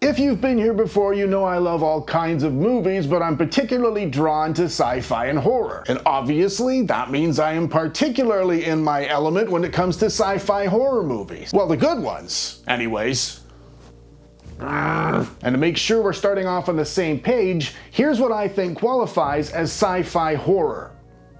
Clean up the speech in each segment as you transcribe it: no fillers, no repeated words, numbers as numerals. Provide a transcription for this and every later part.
If you've been here before, you know I love all kinds of movies, but I'm particularly drawn to sci-fi and horror. And obviously, that means I am particularly in my element when it comes to sci-fi horror movies. Well, the good ones, anyways. And to make sure we're starting off on the same page, here's what I think qualifies as sci-fi horror.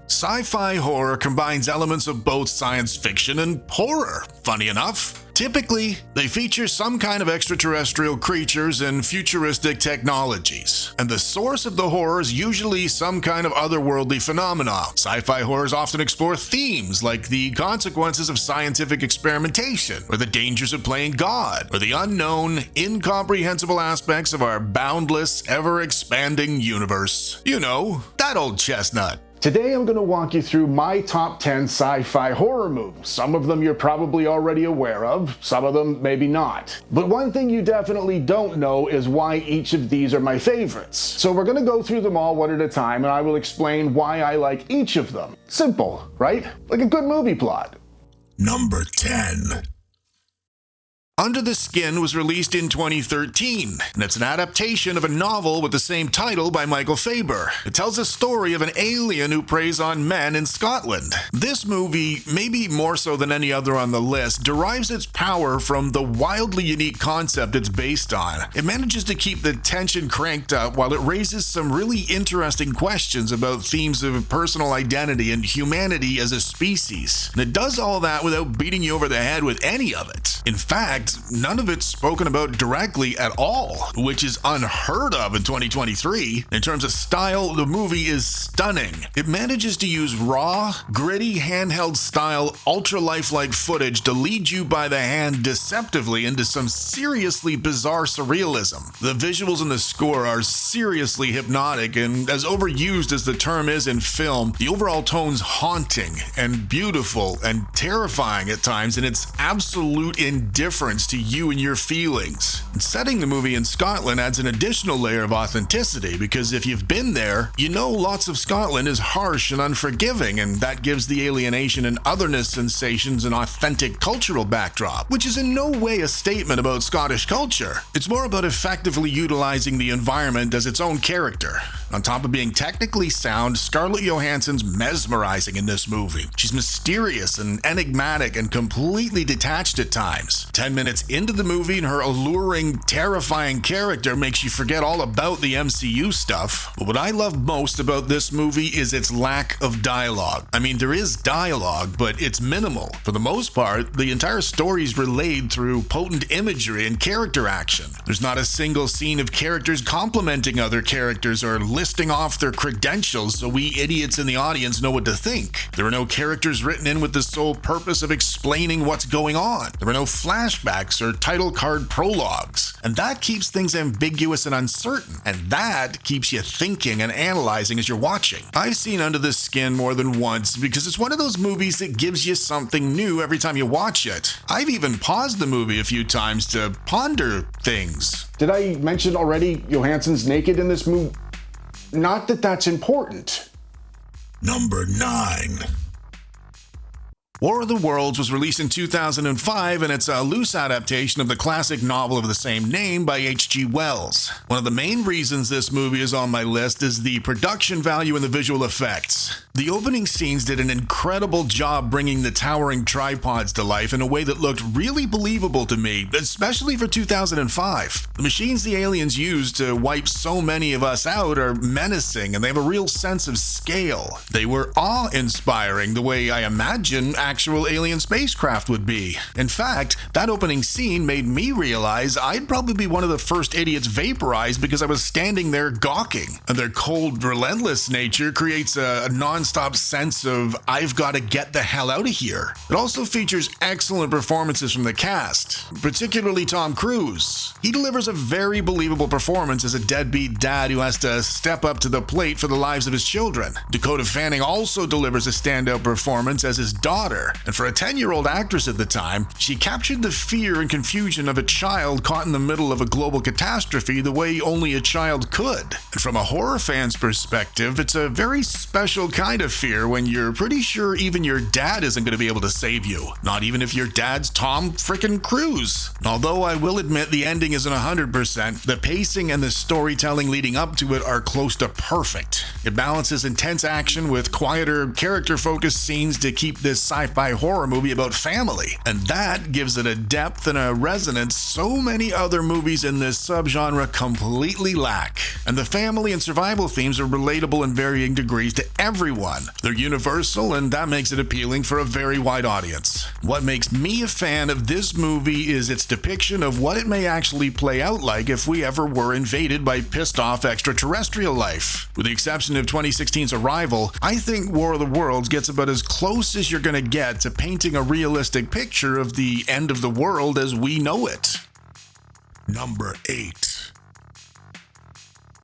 Sci-fi horror combines elements of both science fiction and horror, funny enough. Typically, they feature some kind of extraterrestrial creatures and futuristic technologies, and the source of the horror is usually some kind of otherworldly phenomenon. Sci-fi horrors often explore themes like the consequences of scientific experimentation, or the dangers of playing God, or the unknown, incomprehensible aspects of our boundless, ever-expanding universe. You know, that old chestnut. Today I'm going to walk you through my top 10 sci-fi horror movies. Some of them you're probably already aware of, some of them maybe not. But one thing you definitely don't know is why each of these are my favorites. So we're going to go through them all one at a time, and I will explain why I like each of them. Simple, right? Like a good movie plot. Number 10. Under the Skin was released in 2013, and it's an adaptation of a novel with the same title by Michael Faber. It tells a story of an alien who preys on men in Scotland. This movie, maybe more so than any other on the list, derives its power from the wildly unique concept it's based on. It manages to keep the tension cranked up while it raises some really interesting questions about themes of personal identity and humanity as a species. And it does all that without beating you over the head with any of it. In fact, none of it's spoken about directly at all, which is unheard of in 2023. In terms of style, the movie is stunning. It manages to use raw, gritty, handheld-style, ultra-lifelike footage to lead you by the hand deceptively into some seriously bizarre surrealism. The visuals and the score are seriously hypnotic, and as overused as the term is in film, the overall tone's haunting and beautiful and terrifying at times in its absolute indifference to you and your feelings. And setting the movie in Scotland adds an additional layer of authenticity, because if you've been there, you know lots of Scotland is harsh and unforgiving, and that gives the alienation and otherness sensations an authentic cultural backdrop, which is in no way a statement about Scottish culture. It's more about effectively utilizing the environment as its own character. On top of being technically sound, Scarlett Johansson's mesmerizing in this movie. She's mysterious and enigmatic and completely detached at times. 10 minutes into the movie and her alluring, terrifying character makes you forget all about the MCU stuff. But what I love most about this movie is its lack of dialogue. I mean, there is dialogue, but it's minimal. For the most part, the entire story is relayed through potent imagery and character action. There's not a single scene of characters complimenting other characters or listing off their credentials so we idiots in the audience know what to think. There are no characters written in with the sole purpose of explaining what's going on. There are no flashbacks or title card prologues. And that keeps things ambiguous and uncertain. And that keeps you thinking and analyzing as you're watching. I've seen Under the Skin more than once because it's one of those movies that gives you something new every time you watch it. I've even paused the movie a few times to ponder things. Did I mention already Johansson's naked in this movie? Not that that's important. Number 9. War of the Worlds was released in 2005, and it's a loose adaptation of the classic novel of the same name by H.G. Wells. One of the main reasons this movie is on my list is the production value and the visual effects. The opening scenes did an incredible job bringing the towering tripods to life in a way that looked really believable to me, especially for 2005. The machines the aliens use to wipe so many of us out are menacing, and they have a real sense of scale. They were awe-inspiring the way I imagine actual alien spacecraft would be. In fact, that opening scene made me realize I'd probably be one of the first idiots vaporized because I was standing there gawking. And their cold, relentless nature creates a non-stop sense of I've got to get the hell out of here. It also features excellent performances from the cast, particularly Tom Cruise. He delivers a very believable performance as a deadbeat dad who has to step up to the plate for the lives of his children. Dakota Fanning also delivers a standout performance as his daughter, anywhere. And for a 10-year-old actress at the time, she captured the fear and confusion of a child caught in the middle of a global catastrophe the way only a child could. And from a horror fan's perspective, it's a very special kind of fear when you're pretty sure even your dad isn't going to be able to save you. Not even if your dad's Tom frickin' Cruise. Although I will admit the ending isn't 100%, the pacing and the storytelling leading up to it are close to perfect. It balances intense action with quieter, character-focused scenes to keep this sci-fi horror movie about family. And that gives it a depth and a resonance so many other movies in this subgenre completely lack. And the family and survival themes are relatable in varying degrees to everyone. They're universal, and that makes it appealing for a very wide audience. What makes me a fan of this movie is its depiction of what it may actually play out like if we ever were invaded by pissed-off extraterrestrial life. With the exception of 2016's Arrival, I think War of the Worlds gets about as close as you're gonna get to painting a realistic picture of the end of the world as we know it. Number 8.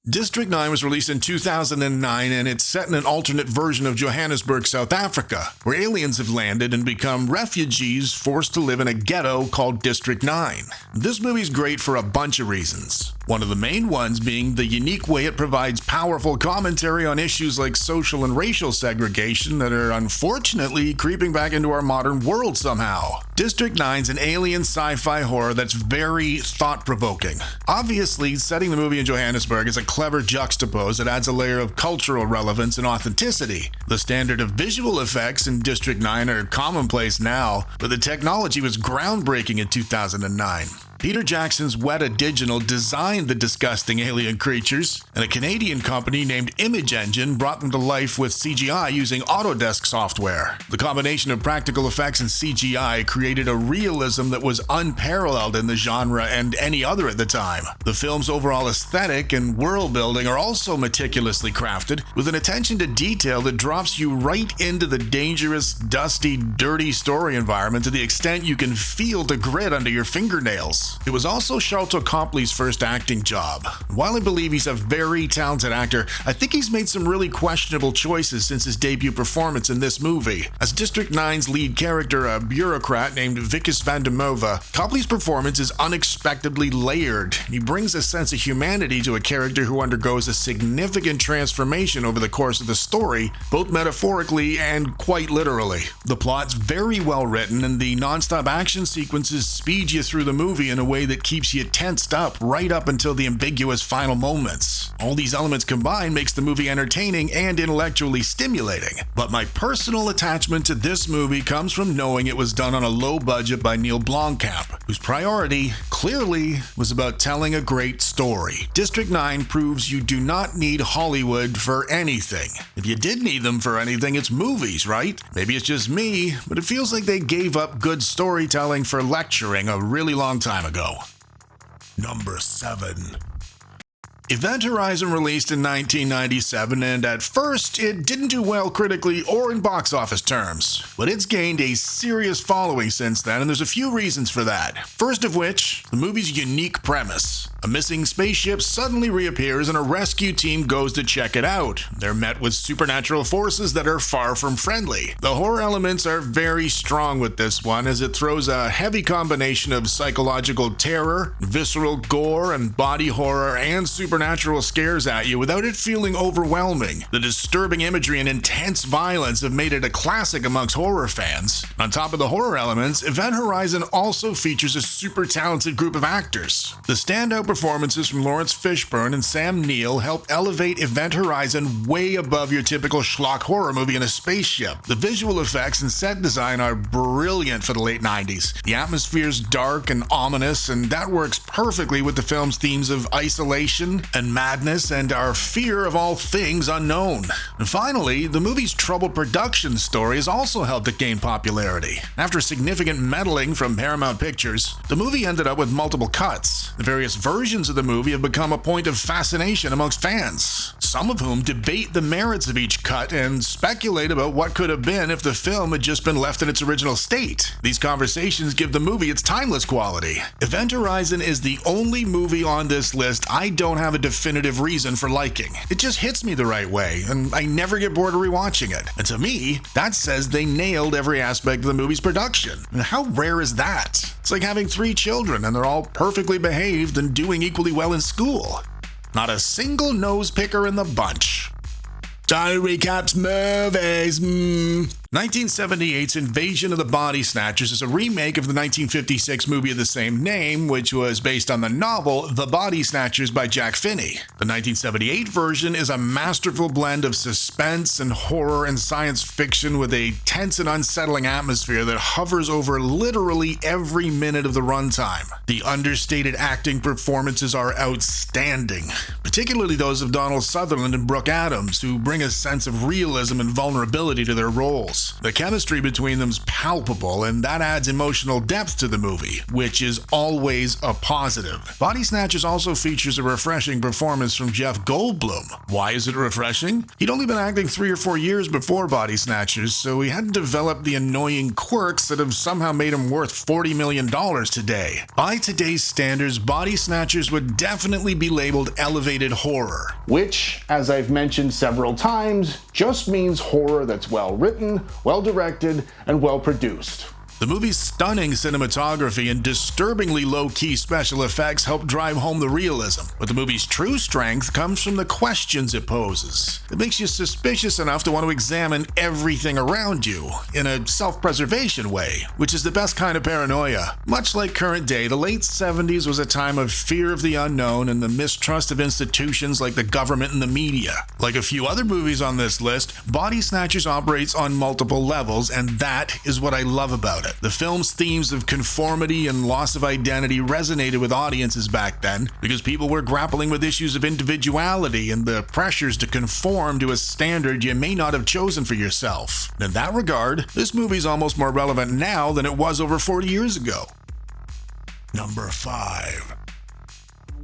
District 9 was released in 2009, and it's set in an alternate version of Johannesburg, South Africa, where aliens have landed and become refugees forced to live in a ghetto called District 9. This movie's great for a bunch of reasons. One of the main ones being the unique way it provides powerful commentary on issues like social and racial segregation that are unfortunately creeping back into our modern world somehow. District 9's an alien sci-fi horror that's very thought-provoking. Obviously, setting the movie in Johannesburg is a clever juxtapose that adds a layer of cultural relevance and authenticity. The standard of visual effects in District 9 are commonplace now, but the technology was groundbreaking in 2009. Peter Jackson's Weta Digital designed the disgusting alien creatures, and a Canadian company named Image Engine brought them to life with CGI using Autodesk software. The combination of practical effects and CGI created a realism that was unparalleled in the genre and any other at the time. The film's overall aesthetic and world building are also meticulously crafted, with an attention to detail that drops you right into the dangerous, dusty, dirty story environment to the extent you can feel the grit under your fingernails. It was also Sharlto Copley's first acting job. While I believe he's a very talented actor, I think he's made some really questionable choices since his debut performance in this movie. As District 9's lead character, a bureaucrat named Vickers van der Move, Copley's performance is unexpectedly layered. He brings a sense of humanity to a character who undergoes a significant transformation over the course of the story, both metaphorically and quite literally. The plot's very well written, and the non-stop action sequences speed you through the movie in a way that keeps you tensed up right up until the ambiguous final moments. All these elements combined makes the movie entertaining and intellectually stimulating. But my personal attachment to this movie comes from knowing it was done on a low budget by Neil Blomkamp, whose priority, clearly, was about telling a great story. District 9 proves you do not need Hollywood for anything. If you did need them for anything, it's movies, right? Maybe it's just me, but it feels like they gave up good storytelling for lecturing a really long time ago. Number 7. Event Horizon released in 1997, and at first, it didn't do well critically or in box office terms. But it's gained a serious following since then, and there's a few reasons for that. First of which, the movie's unique premise. A missing spaceship suddenly reappears and a rescue team goes to check it out. They're met with supernatural forces that are far from friendly. The horror elements are very strong with this one, as it throws a heavy combination of psychological terror, visceral gore, and body horror and supernatural scares at you without it feeling overwhelming. The disturbing imagery and intense violence have made it a classic amongst horror fans. On top of the horror elements, Event Horizon also features a super talented group of actors. The standout performances from Lawrence Fishburne and Sam Neill help elevate Event Horizon way above your typical schlock horror movie in a spaceship. The visual effects and set design are brilliant for the late 90s. The atmosphere's dark and ominous, and that works perfectly with the film's themes of isolation and madness and our fear of all things unknown. And finally, the movie's troubled production story has also helped it gain popularity. After significant meddling from Paramount Pictures, the movie ended up with multiple cuts. The various versions of the movie have become a point of fascination amongst fans. some of whom debate the merits of each cut and speculate about what could have been if the film had just been left in its original state. These conversations give the movie its timeless quality. Event Horizon is the only movie on this list I don't have a definitive reason for liking. It just hits me the right way, and I never get bored of rewatching it. And to me, that says they nailed every aspect of the movie's production. And how rare is that? It's like having 3 children and they're all perfectly behaved and doing equally well in school. Not a single nose picker in the bunch. Johnny recaps movies. 1978's Invasion of the Body Snatchers is a remake of the 1956 movie of the same name, which was based on the novel The Body Snatchers by Jack Finney. The 1978 version is a masterful blend of suspense and horror and science fiction with a tense and unsettling atmosphere that hovers over literally every minute of the runtime. The understated acting performances are outstanding, particularly those of Donald Sutherland and Brooke Adams, who bring a sense of realism and vulnerability to their roles. The chemistry between them's palpable, and that adds emotional depth to the movie, which is always a positive. Body Snatchers also features a refreshing performance from Jeff Goldblum. Why is it refreshing? He'd only been acting 3 or 4 years before Body Snatchers, so he hadn't developed the annoying quirks that have somehow made him worth $40 million today. By today's standards, Body Snatchers would definitely be labeled elevated horror. Which, as I've mentioned several times, just means horror that's well written, well directed, and well produced. The movie's stunning cinematography and disturbingly low-key special effects help drive home the realism, but the movie's true strength comes from the questions it poses. It makes you suspicious enough to want to examine everything around you, in a self-preservation way, which is the best kind of paranoia. Much like current day, the late 70s was a time of fear of the unknown and the mistrust of institutions like the government and the media. Like a few other movies on this list, Body Snatchers operates on multiple levels, and that is what I love about it. The film's themes of conformity and loss of identity resonated with audiences back then because people were grappling with issues of individuality and the pressures to conform to a standard you may not have chosen for yourself. In that regard, this movie's almost more relevant now than it was over 40 years ago. Number 5.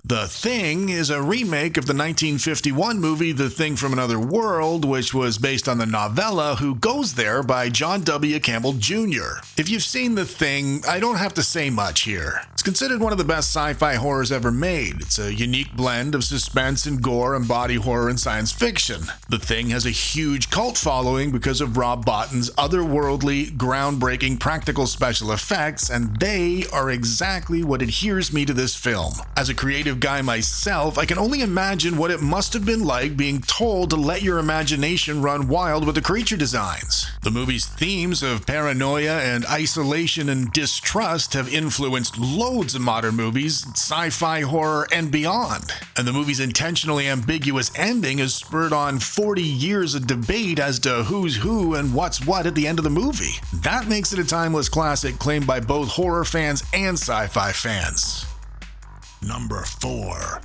The Thing is a remake of the 1951 movie The Thing from Another World, which was based on the novella Who Goes There by John W. Campbell Jr. If you've seen The Thing, I don't have to say much here. It's considered one of the best sci-fi horrors ever made. It's a unique blend of suspense and gore and body horror and science fiction. The Thing has a huge cult following because of Rob Bottin's otherworldly, groundbreaking practical special effects, and they are exactly what adheres me to this film. As a creative guy myself, I can only imagine what it must have been like being told to let your imagination run wild with the creature designs. The movie's themes of paranoia and isolation and distrust have influenced loads of modern movies, sci-fi horror, and beyond. And the movie's intentionally ambiguous ending has spurred on 40 years of debate as to who's who and what's what at the end of the movie. That makes it a timeless classic claimed by both horror fans and sci-fi fans. Number 4.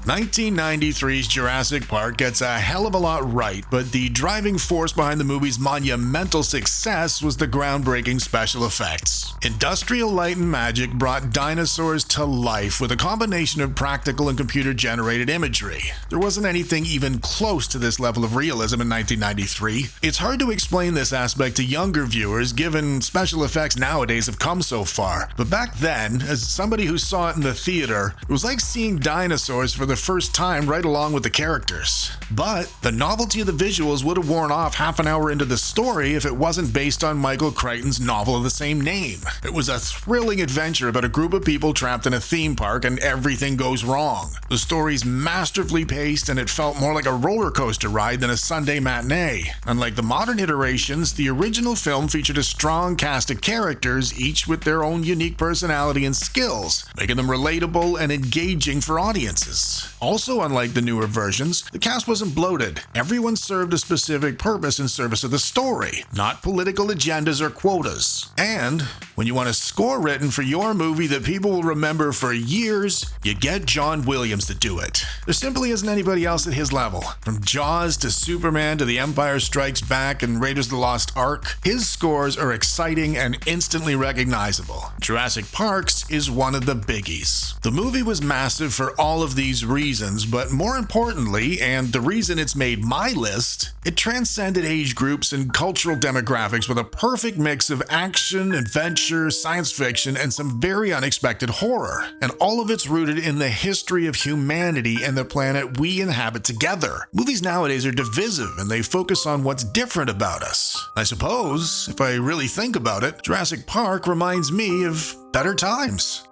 1993's Jurassic Park gets a hell of a lot right, but the driving force behind the movie's monumental success was the groundbreaking special effects. Industrial Light and Magic brought dinosaurs to life with a combination of practical and computer-generated imagery. There wasn't anything even close to this level of realism in 1993. It's hard to explain this aspect to younger viewers, given special effects nowadays have come so far. But back then, as somebody who saw it in the theater, it was like seeing dinosaurs for the first time right along with the characters. But the novelty of the visuals would have worn off half an hour into the story if it wasn't based on Michael Crichton's novel of the same name. It was a thrilling adventure about a group of people trapped in a theme park and everything goes wrong. The story's masterfully paced and it felt more like a roller coaster ride than a Sunday matinee. Unlike the modern iterations, the original film featured a strong cast of characters, each with their own unique personality and skills, making them relatable and engaging for audiences. Also, unlike the newer versions, the cast wasn't bloated. Everyone served a specific purpose in service of the story, not political agendas or quotas. And When you want a score written for your movie that people will remember for years, you get John Williams to do it. There simply isn't anybody else at his level. From Jaws to Superman to The Empire Strikes Back and Raiders of the Lost Ark, his scores are exciting and instantly recognizable. Jurassic Park's is one of the biggies. The movie was massive for all of these reasons, but more importantly, and the reason it's made my list, it transcended age groups and cultural demographics with a perfect mix of action, adventure, science fiction, and some very unexpected horror. And all of it's rooted in the history of humanity and the planet we inhabit together. Movies nowadays are divisive and they focus on what's different about us. I suppose, if I really think about it, Jurassic Park reminds me of better times.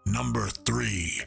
Number 3.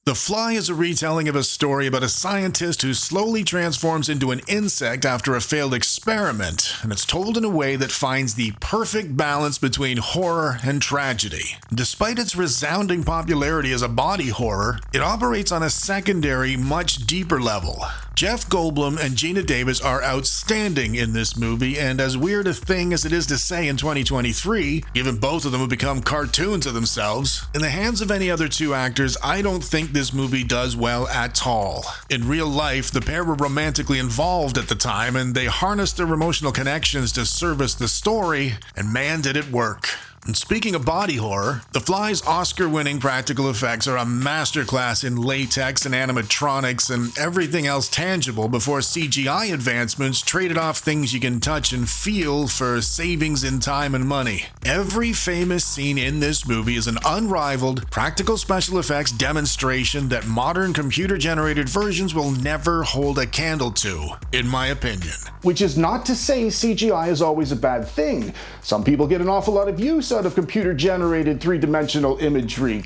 The Fly is a retelling of a story about a scientist who slowly transforms into an insect after a failed experiment, and it's told in a way that finds the perfect balance between horror and tragedy. Despite its resounding popularity as a body horror, it operates on a secondary, much deeper level. Jeff Goldblum and Gina Davis are outstanding in this movie, and as weird a thing as it is to say in 2023, given both of them have become cartoons of themselves, in the hands of any other two actors, I don't think this movie does well at all. In real life, the pair were romantically involved at the time, and they harnessed their emotional connections to service the story, and man did it work. And speaking of body horror, The Fly's Oscar-winning practical effects are a masterclass in latex and animatronics and everything else tangible before CGI advancements traded off things you can touch and feel for savings in time and money. Every famous scene in this movie is an unrivaled practical special effects demonstration that modern computer-generated versions will never hold a candle to, in my opinion. Which is not to say CGI is always a bad thing. Some people get an awful lot of use out of computer-generated three-dimensional imagery.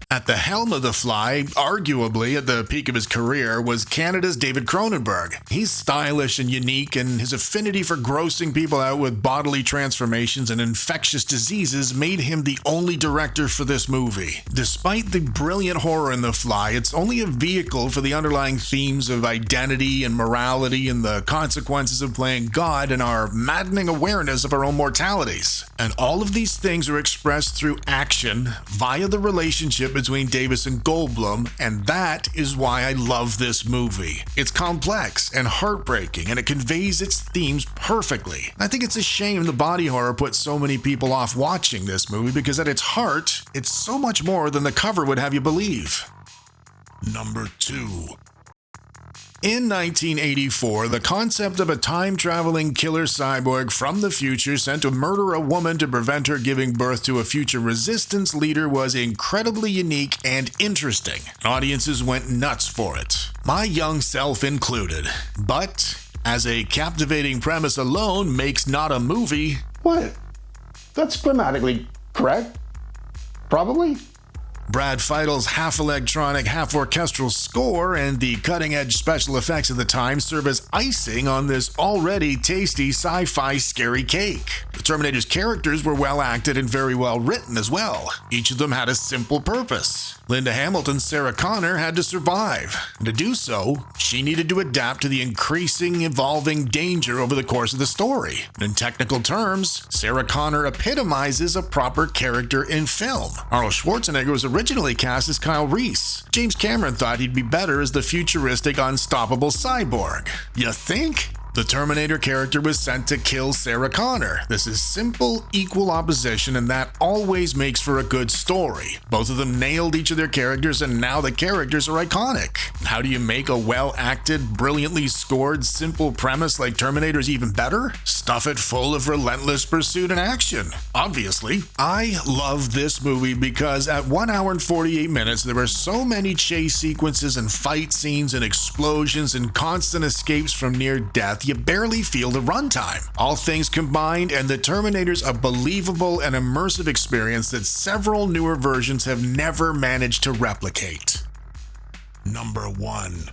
At the helm of The Fly, arguably at the peak of his career, was Canada's David Cronenberg. He's stylish and unique, and his affinity for grossing people out with bodily transformations and infectious diseases made him the only director for this movie. Despite the brilliant horror in The Fly, it's only a vehicle for the underlying themes of identity and morality and the consequences of playing God and our maddening awareness of our own mortalities. And all of these things are expressed through action via the relationship between Davis and Goldblum, and that is why I love this movie. It's complex and heartbreaking, and it conveys its themes perfectly. I think it's a shame the body horror put so many people off watching this movie because at its heart, it's so much more than the cover would have you believe. Number 2. In 1984, the concept of a time-traveling killer cyborg from the future sent to murder a woman to prevent her giving birth to a future resistance leader was incredibly unique and interesting. Audiences went nuts for it, my young self included. But, as a captivating premise alone makes not a movie... What? That's grammatically correct? Probably? Brad Feigel's half-electronic, half-orchestral score and the cutting-edge special effects of the time serve as icing on this already tasty sci-fi scary cake. The Terminator's characters were well acted and very well written as well. Each of them had a simple purpose. Linda Hamilton's Sarah Connor had to survive. And to do so, she needed to adapt to the increasing, evolving danger over the course of the story. In technical terms, Sarah Connor epitomizes a proper character in film. Arnold Schwarzenegger was originally cast as Kyle Reese. James Cameron thought he'd be better as the futuristic, unstoppable cyborg. You think? The Terminator character was sent to kill Sarah Connor. This is simple, equal opposition, and that always makes for a good story. Both of them nailed each of their characters, and now the characters are iconic. How do you make a well-acted, brilliantly scored, simple premise like Terminator's even better? Stuff it full of relentless pursuit and action. Obviously. I love this movie because at 1 hour and 48 minutes, there are so many chase sequences and fight scenes and explosions and constant escapes from near death, you barely feel the runtime. All things combined, and the Terminator's a believable and immersive experience that several newer versions have never managed to replicate. Number 1.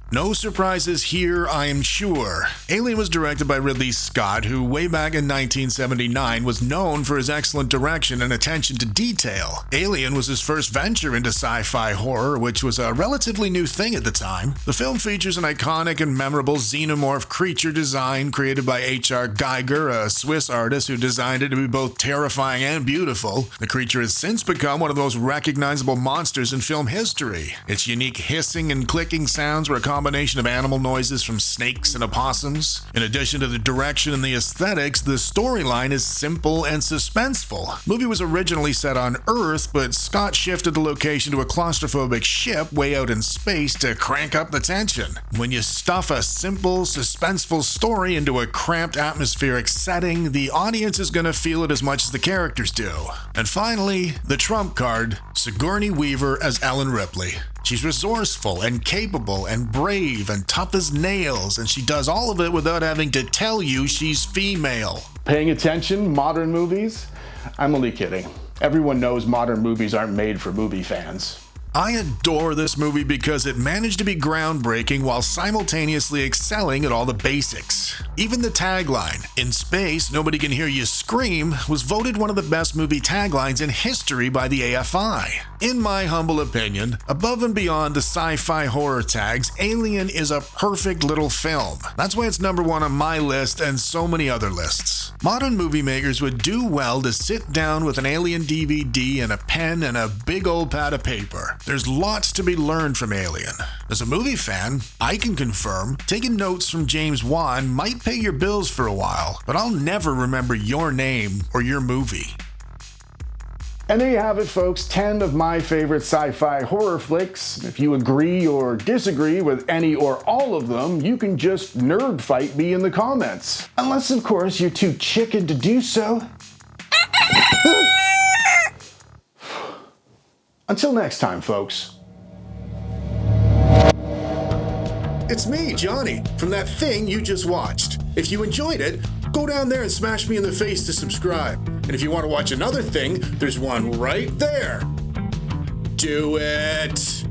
No surprises here, I am sure. Alien was directed by Ridley Scott, who way back in 1979 was known for his excellent direction and attention to detail. Alien was his first venture into sci-fi horror, which was a relatively new thing at the time. The film features an iconic and memorable xenomorph creature design created by H.R. Geiger, a Swiss artist who designed it to be both terrifying and beautiful. The creature has since become one of the most recognizable monsters in film history. Its unique hissing and clicking sounds were a combination of animal noises from snakes and opossums. In addition to the direction and the aesthetics, the storyline is simple and suspenseful. The movie was originally set on Earth, but Scott shifted the location to a claustrophobic ship way out in space to crank up the tension. When you stuff a simple, suspenseful story into a cramped atmospheric setting, the audience is going to feel it as much as the characters do. And finally, the trump card, Sigourney Weaver as Ellen Ripley. She's resourceful and capable and brave and tough as nails, and she does all of it without having to tell you she's female. Paying attention, modern movies? I'm only kidding. Everyone knows modern movies aren't made for movie fans. I adore this movie because it managed to be groundbreaking while simultaneously excelling at all the basics. Even the tagline, "In space, nobody can hear you scream," was voted one of the best movie taglines in history by the AFI. In my humble opinion, above and beyond the sci-fi horror tags, Alien is a perfect little film. That's why it's number one on my list and so many other lists. Modern movie makers would do well to sit down with an Alien DVD and a pen and a big old pad of paper. There's lots to be learned from Alien. As a movie fan, I can confirm taking notes from James Wan might pay your bills for a while, but I'll never remember your name or your movie. And there you have it, folks, 10 of my favorite sci-fi horror flicks. If you agree or disagree with any or all of them, you can just nerd fight me in the comments. Unless, of course, you're too chicken to do so. Until next time, folks. It's me, Johnny, from that thing you just watched. If you enjoyed it, go down there and smash me in the face to subscribe. And if you want to watch another thing, there's one right there. Do it!